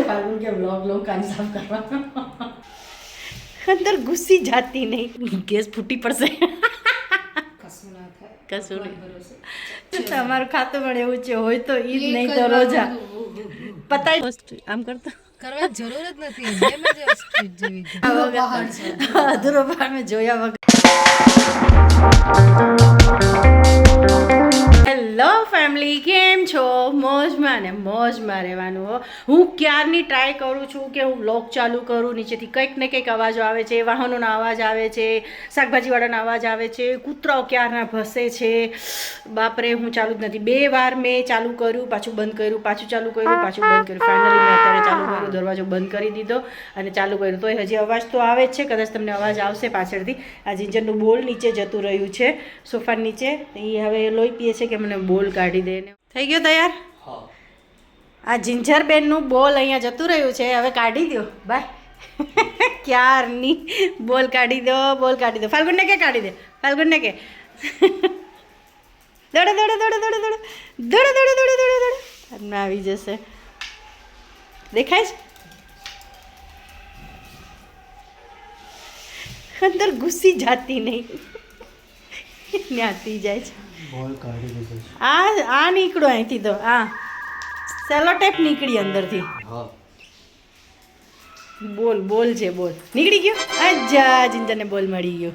फाल्गुन के व्लॉग लोग कान साफ करवा अंदर घुसी जाती नहीं गैस फूटी પડશે કશું નહીં તમારું ખાતું પણ એવું છે હોય તો ઈ જ નહીં તો રોજા પતાય આમ કરતા કરવા જરૂર જ નથી અધૂરો પહાડ મેં જોયા વગર હેલો ફેમિલી કેમ છો મોજમાં ને મોજમાં રહેવાનું હો હું ક્યારની ટ્રાય કરું છું કે હું વ્લોગ ચાલુ કરું નીચેથી કંઈક ને કંઈક અવાજો આવે છે વાહનોના અવાજ આવે છે શાકભાજીવાળાના અવાજ આવે છે કૂતરાઓ ક્યારના ભસે છે બાપરે હું ચાલુ જ નથી 2 વાર મેં ચાલુ કર્યું પાછું બંધ કર્યું પાછું ચાલુ કર્યું પાછું બંધ કર્યું ફાઇનલી મેં અત્યારે ચાલુ કર્યું દરવાજો બંધ કરી દીધો અને ચાલુ કર્યું તોય હજી અવાજ તો આવે જ છે કદાચ તમને અવાજ આવશે પાછળથી આ જિંજરનું બોલ નીચે જતું રહ્યું છે સોફા નીચે એ હવે લોહી પીએ છે કે મને બોલ કાઢી દે ને થઈ ગયો તૈયાર આ જિંજર બેનનું બોલ અહીંયા જતું રહ્યું છે હવે કાઢી દો બાય ક્યારની બોલ કાઢી દો ફાલ્ગુનને કે કાઢી દે ફાલ્ગુનને કે દોડો ના આવી જશે દેખાય છે અંદર ઘુસી જાતી નહીં ન્યાતી જાય છે આ નીકળો અહીંથી તો આ સેલો ટેપ નીકળી અંદરથી બોલ છે બોલ નીકળી ગયો અજા જિંજરને બોલ મળી ગયો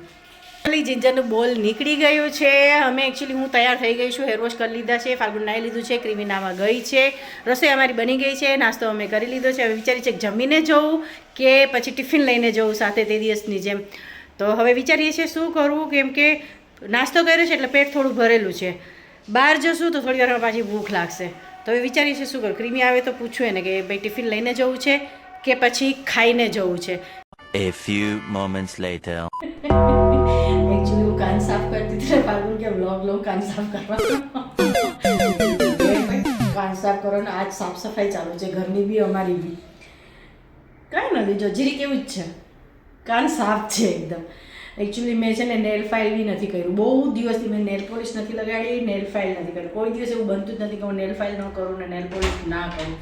જિંજરનું બોલ નીકળી ગયું છે અમે એકચ્યુઅલી હું તૈયાર થઈ ગઈ છું હેર વોશ કરી લીધા છે ફાલ્ગુન નાહી લીધું છે ક્રીમી નાવા ગઈ છે રસોઈ અમારી બની ગઈ છે નાસ્તો અમે કરી લીધો છે હવે વિચારી છે કે જમીને જવું કે પછી ટિફિન લઈને જવું સાથે તે દિવસની જેમ તો હવે વિચારીએ છીએ શું કરવું કેમ કે નાસ્તો કર્યો છે એટલે પેટ થોડું ભરેલું છે બહાર જશું તો થોડી વારમાં પાછી ભૂખ લાગશે તો હવે વિચારીએ છીએ શું કરું ક્રીમી આવે તો પૂછવું એને કે ભાઈ ટિફિન લઈને જવું છે કે પછી ખાઈને જવું છે A few moments later. Actually वो कान साफ करती थी फाल्गुन के व्लॉग लोग कान साफ करवा कान साफ करो ने आज साफ सफाई चालू છે ઘરની બી અમારી બી કાંઈ નથી જો જીરી કેવું જ છે કાન સાફ છે એકદમ એકચ્યુઅલી મેં છે ને નેલ ફાઇલ બી નથી કર્યું બહુ દિવસથી મેં નેલ પોલિશ નથી લગાડી નેલ ફાઇલ નથી કર્યું કોઈ દિવસ એવું બનતું જ નથી કે હું નેલ ફાઇલ ન કરું ને નેલ પોલિશ ના કરું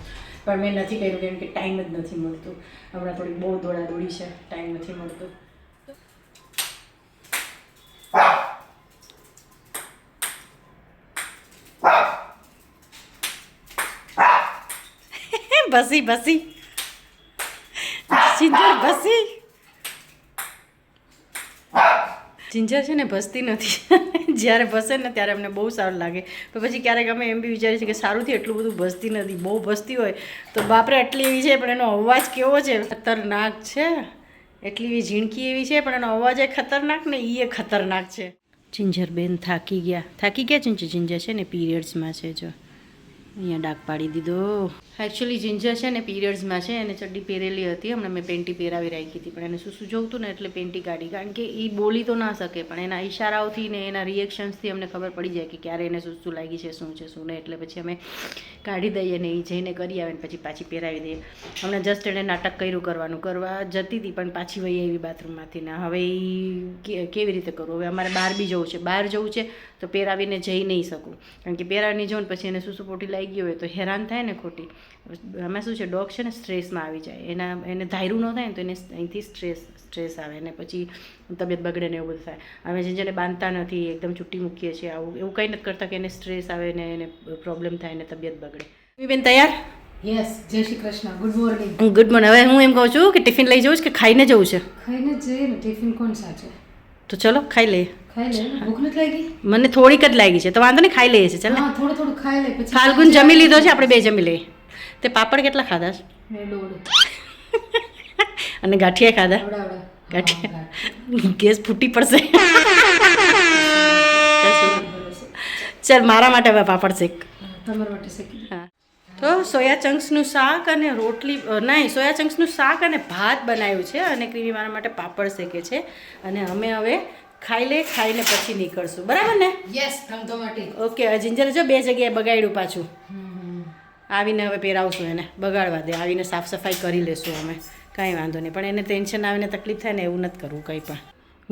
પણ મેં નથી કર્યું કેમ કે ટાઈમ જ નથી મળતું હમણાં થોડી બહુ દોડાદોડી છે ટાઈમ નથી મળતું બસી જિંજર બસી જિંજર છે ને ભસતી નથી જ્યારે ભસે ને ત્યારે અમને બહુ સારું લાગે તો પછી ક્યારેક અમે એમ બી વિચારીએ છીએ કે સારુંથી એટલું બધું ભસતી નથી બહુ ભસતી હોય તો બાપરે આટલી એવી છે પણ એનો અવાજ કેવો છે ખતરનાક છે એટલી એવી ઝીણકી એવી છે પણ એનો અવાજ એ ખતરનાક ને એ ખતરનાક છે જિંજર બેન થાકી ગયા જિંજર છે ને પીરિયડ્સમાં છે જો અહીંયા ડાક પાડી દીધો એકચ્યુઅલી જિંજર છે ને પીરિયડ્સમાં છે એને ચડ્ડી પહેરેલી હતી હમણાં મેં પેન્ટી પહેરાવી રાખી હતી પણ એને શું જોવતું ને એટલે પેન્ટી કાઢી કારણ કે એ બોલી તો ના શકે પણ એના ઈશારાઓથી ને એના રિએક્શન્સથી અમને ખબર પડી જાય કે ક્યારે એને શું લાગી છે શું છે શું નહીં એટલે પછી અમે કાઢી દઈએ ને એ જઈને કરી આવે ને પછી પાછી પહેરાવી દઈએ હમણાં જસ્ટ એણે નાટક કર્યું કરવા જતી હતી પણ પાછી વહી આવી બાથરૂમમાંથી ને હવે એ કેવી રીતે કરવું હવે અમારે બહાર જવું છે તો પહેરાવીને જઈ નહીં શકું કારણ કે પહેરાવીને જવું ને પછી એને સુસુપોટી લાગી ગઈ હોય તો હેરાન થાય ને ખોટી આમાં શું છે ડોગ છે ને સ્ટ્રેસમાં આવી જાય એને ધાર્યું ન થાય ને તો એને અહીંથી સ્ટ્રેસ આવે ને પછી તબિયત બગડે ને એવું બધું થાય અમે જેને બાંધતા નથી એકદમ છૂટી મૂકીએ છીએ એવું કંઈ નથી કરતા કે એને સ્ટ્રેસ આવે ને એને પ્રોબ્લેમ થાય ને તબિયત બગડે બેન તૈયાર યસ જય શ્રી કૃષ્ણ ગુડ મોર્નિંગ હવે હું એમ કહું છું કે ટિફિન લઈ જવું છે કે ખાઈને જવું છે ખાઈને જઈએ ને ટિફિન કોણ સાચે તો ચલો ખાઈ લઈએ ભૂખ નથી લાગી મને થોડીક જ લાગી છે તો વાંધો નહીં ખાઈ લઈએ છીએ ચાલો થોડું ખાઈ લે પછી ફાલ્ગુન જમી લીધો છે આપણે બે જમી લઈએ તે પાપડ કેટલા ખાધા છે અને ગાંઠિયા ખાધા ગાંઠિયા ગેસ ફૂટી પડશે ચાલ મારા માટે હવે પાપડ શેક તમારા માટે શેકી હા તો સોયા ચંક્સનું શાક અને રોટલી સોયા ચંક્સનું શાક અને ભાત બનાવ્યું છે અને ક્રીમી મારા માટે પાપડ શેકે છે અને અમે હવે ખાઈને પછી નીકળશું બરાબર ને યસ ધમધમાટી ઓકે જિંજર જો 2 જગ્યાએ બગાડ્યું પાછું આવીને હવે પહેરાવશું એને બગાડવા દે આવીને સાફ સફાઈ કરી લેશું અમે કાંઈ વાંધો નહીં પણ એને ટેન્શન આવીને તકલીફ થાય ને એવું નથી કરવું કંઈ પણ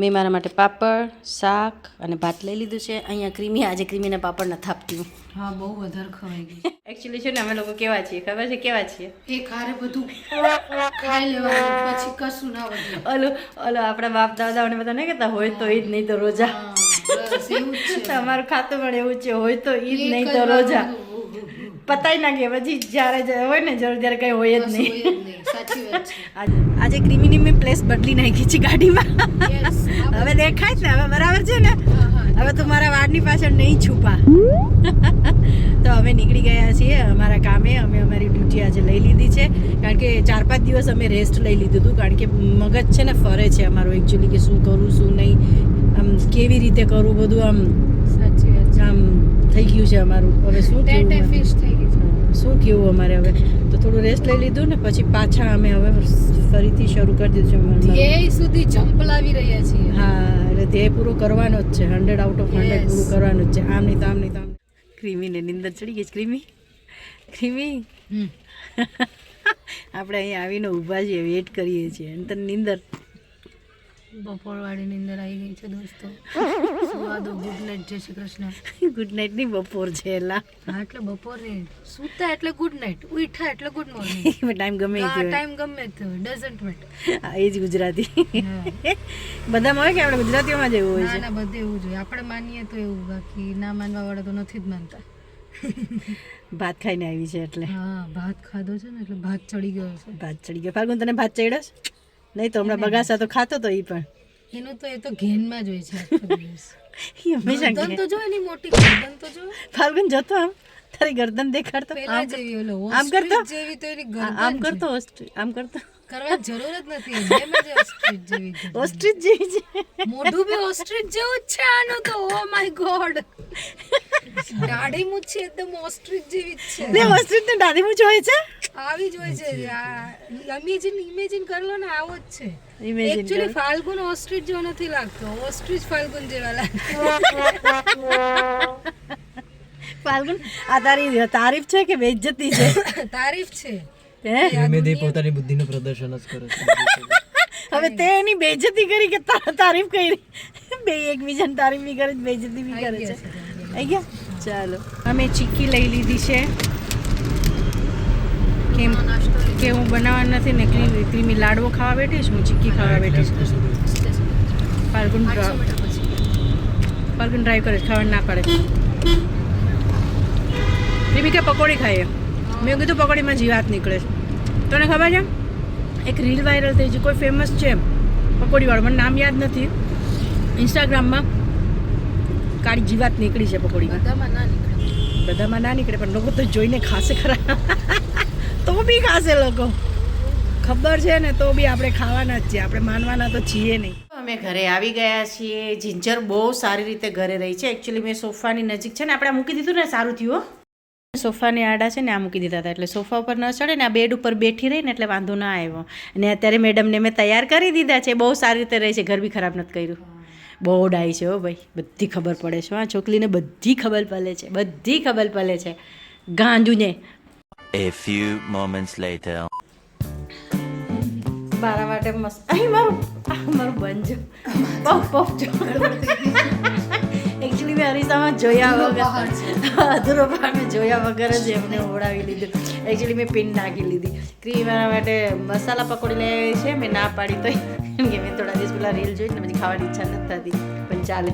મેં મારા માટે પાપડ શાક અને ભાત લઈ લીધું છે. અહીંયા ક્રીમી આજે ક્રીમીને પાપડ નથી આપતી હું. હા બહુ વધારે ખવાઈ ગઈ. એકચ્યુઅલી છે ને અમે લોકો કેવા છીએ ખબર છે કેવા છીએ? એક હારે બધું ખાઈ લેવાનું પછી કશું ના વધે. ઓલો આપણા બાપ દાદાઓને બધા નહીં કહેતા હોય તો ઈદ નહીં તો રોજા. બસ એવું જ છે. તમારું ખાતું પણ એવું છે હોય તો ઈદ નહીં તો રોજા. પતાઈ નાખીએ પછી જ્યારે હોય ને જરૂર ત્યારે કઈ હોય જ નહીં. હોય જ નહીં. સાચી વાત છે. આજે ક્રીમીની મેં પ્લેસ બદલી નાખી છે ગાડીમાં. Yes. હવે દેખાય જ ને હવે બરાબર છે ને. હવે તું મારા વાળની પાછળ નહીં છુપા. તો અમે નીકળી ગયા છીએ અમારા કામે. અમે અમારી ડ્યુટી આજે લઈ લીધી છે કારણ કે 4-5 દિવસ અમે રેસ્ટ લઈ લીધું હતું કારણ કે મગજ છે ને ફરે છે અમારું એકચ્યુઅલી કે શું કરું શું નહીં આમ કેવી રીતે કરવું બધું આમ સાચી વાત છે. આમ થઈ ગયું છે અમારું. હવે શું ટેટે કેવું ફિશ થઈ ગઈ છે. શું કેવું અમારે હવે તો થોડું રેસ્ટ લઈ લીધું ને પછી પાછા અમે હવે ફરીથી શરૂ કરી દીધું છે અમારું. ધ્યેય સુધી ઝંપલાવી રહ્યા છીએ. હા એટલે ધ્યેય પૂરું કરવાનો જ છે 100 આઉટ ઓફ 100 Yes. પૂરું કરવાનું જ છે. આમ નહીં તો આમ નહીં તો આમ. ક્રીમીને નિંદર ચડી ગઈ છે. ક્રીમી આપણે અહીંયા આવીને ઊભા છીએ વેઇટ કરીએ છીએ અને તને નિંદર બપોરવાળી નીંદર આવી ગઈ છે દોસ્તો. સુવા દો. Good night. જય શ્રી કૃષ્ણ. ગુડ નાઇટ ની બપોર છે એલા હા એટલે બપોરે સૂતા એટલે ગુડ નાઇટ, ઉઠ્યા એટલે ગુડ મોર્નિંગ. ટાઈમ ગમે એ કહેવાય. ટાઈમ ગમે તે ડઝન્ટ મેટર. હા, એ જ ગુજરાતી બધામાં હોય કે આપણે ગુજરાતીઓમાં જ એવું હોય ના છે. ના બધે એવું જોઈએ. આપણે માનીએ તો એવું, બાકી ના માનવા વાળા તો નથી જ માનતા. ભાત ખાઈને આવી છે એટલે હા ભાત ખાધો છે ને એટલે ભાત ચડી ગયો છે. ભાત ચડી ગયો. ફાલ્ગુન તને ભાત ચડ્યો છે? નહીં તો હમણાં બગાસા તો ખાતો તો એ પણ એનું તો એ તો ઘેનમાં જ હોય છે આખો દિવસ. એ હંમેશા ગરદન તો જો એની મોટી ગરદન તો જો. ફાલ્ગુન જતો આમ તારી ગર્દન દેખાડતો પેલા જેવી ઓલો આમ કરતો? ઓસ્ટ્રીચ જેવી તો એની ગરદન આમ છે. કરતો આમ કરતો કરવા જરૂર જ નથી. જેમ જ ઓસ્ટ્રીચ જેવી ગરદન. ઓસ્ટ્રીચ જેવી છે. મોઢું બી ઓસ્ટ્રીચ જેવું જ છે આનું તો. Oh my God. દાઢી મૂછ એકદમ ઓસ્ટ્રીચ જેવી જ છે. ને ઓસ્ટ્રીચ ને દાદી મૂછ હોય છે. આવી જ હોય છે. ઇમેજિન કર લો ને આવો જ છે. Imagine એકચ્યુઅલી કર. ફાલ્ગુન ઓસ્ટ્રીચ જેવો નથી લાગતો. ઓસ્ટ્રીચ ફાલ્ગુન જેવા લાગે. ફાલ્ગુન આ તારી તારીફ છે કે બેઇજ્જતી છે? તારીફ છે. હે? ધીમે પોતાની બુદ્ધિનું પ્રદર્શન જ કરે છે. હવે તે એની બેઇજ્જતી કરી કે તારીફ કરી? બે એકબીજાની તારીફ બી કરે છે બેઇજ્જતી બી કરે છે. આઈ ગયા? ચાલો અમે ચીક્કી લઈ લીધી છે. કેમ કે હું બનાવવા નથી ને ક્રીમી લાડવો ખાવા બેઠી છું, હું ચીક્કી ખાવા બેઠી છું. ફાલ્ગુન ડ્રાઈવ કરે છે, ખાવા ના પાડે. ક્રીમી કે પકોડી ખાઈએ. મેં કીધું પકોડીમાં જીવાત નીકળે છે. તને ખબર છે એક રીલ વાયરલ થઈ છે, કોઈ ફેમસ છે પકોડીવાળો, મને નામ યાદ નથી. ઇન્સ્ટાગ્રામમાં કાળી જીવાત નીકળી છે પકોડીમાં. બધામાં ના નીકળે પણ લોકો તો જોઈને ખાશે ખરા. તો બી ખાશે લોકો, ખબર છે ને તો બી આપણે ખાવાના જ છીએ, આપણે માનવાના તો છીએ નહીં. અમે ઘરે આવી ગયા છીએ. જિંજર બહુ સારી રીતે ઘરે રહી છે. એકચ્યુઅલી મેં સોફાની નજીક છે ને આપણે મૂકી દીધું ને સારું થયું. સોફાની આડા છે ને આ મૂકી દીધા હતા એટલે સોફા ઉપર ન ચડે ને આ બેડ ઉપર બેઠી રહી ને એટલે વાંધો ના આવ્યો. અને અત્યારે મેડમને મેં તૈયાર કરી દીધા છે. બહુ સારી રીતે રહી છે, ઘર બી ખરાબ નથી કર્યું. બહુ ડાઈ છે હો ભાઈ, બધી ખબર પડે છે. હા છોકરીને બધી ખબર પડે છે, બધી ખબર પડે છે. ગાંધુને A few moments later. મારા માટે મસ્ત અહીં મારું બંજો પફ જો. એકચ્યુઅલી મેં અરીસામાં જોયા વગર અધૂરો ભાગ મેં જોયા વગર જ એમને ઓળાવી લીધું. એકચ્યુઅલી મેં પિન નાખી લીધી. ક્રીમ મારા માટે મસાલા પકોડી લઈ આવી છે. મેં ના પાડી તો કેમ કે મેં થોડા દિવસ પેલા રીલ જોઈ ને પછી ખાવાની ઈચ્છા નથી થતી, પણ ચાલે.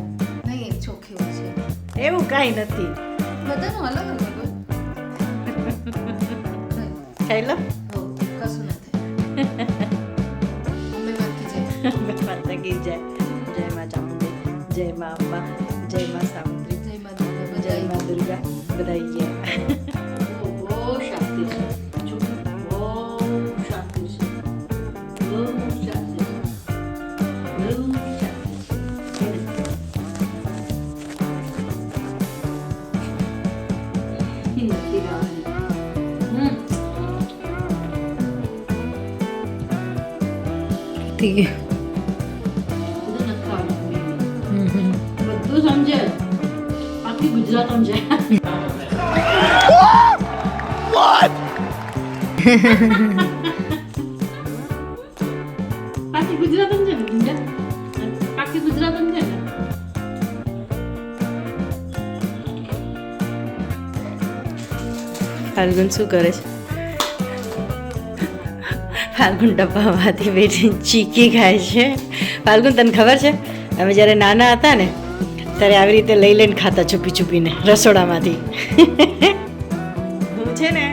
નહીં ચોખ્ખી હોય છે. એવું કાંઈ નથી. બધાનું અલગ અલગ હોય. ખાઈ લો. કશું ના થાય. અમે બાકી છે. ગીર જાય. જય મા ચામુંડી, જય મા અંબા, જય મા સામુદ્રી, જય મા દુર્ગા. જય મા દુર્ગા. બધા ગયા. બહુ શાંતિ છે. બહુ શાંતિ છે. બહુ શાંતિ છે. બહુ શાંતિ. બધું સમજે, આખી ગુજરાત સમજે. આખી ગુજરાત સમજે ને, આખી ફાલ્ગુન શું કરે છે? ફાલ્ગુન ડબ્બામાંથી બેઠી ચીકી ખાય છે. ફાલ્ગુન તને ખબર છે અમે જ્યારે નાના હતા ને ત્યારે આવી રીતે લઈ લઈને ખાતા છુપી છુપીને રસોડામાંથી. હું છે ને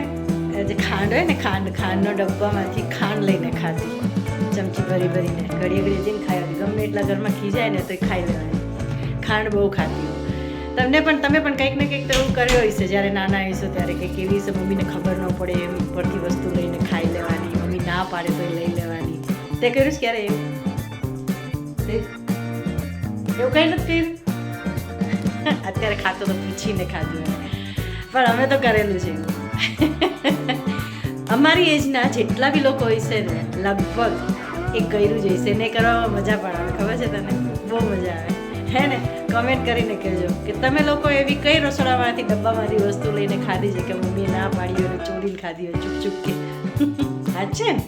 જે ખાંડ હોય ને ખાંડનો ડબ્બામાંથી ખાંડ લઈને ખાતી, ચમચી ભરીને ઘડીએ જઈને ખાઈ ગમે એટલા ઘરમાં ખીજાય ને તો એ ખાઈ લેવાની. ખાંડ બહુ ખાતી. તમે પણ કંઈક ને કંઈક તો એવું કર્યો હશે જ્યારે નાના હશો ત્યારે કંઈક એવી હશે મમ્મીને ખબર ન પડે એમ ઉપરથી વસ્તુ લઈને ખાઈ લેવાની, મમ્મી ના પાડે તો લઈ લેવાની. તે કર્યું છે ક્યારે એવું? એવું કંઈ નથી કર્યું? અત્યારે ખાતો તો પૂછીને ખાધું, પણ અમે તો કરેલું છે એવું. અમારી એજના જેટલા બી લોકો હોય છે ને લગભગ એ કર્યું જ હશે. ને કરવામાં મજા પણ આવે, ખબર છે તને? બહુ મજા આવે હે ને? કમેન્ટ કરીને કહેજો કે તમે લોકો એવી કઈ રસોડામાંથી ડબ્બામાંથી વસ્તુ લઈને ખાધી છે કે મમ્મીએ ના પાડી હોય, ચોરીને ખાધી હોય ચૂપ કે. હા છે ને?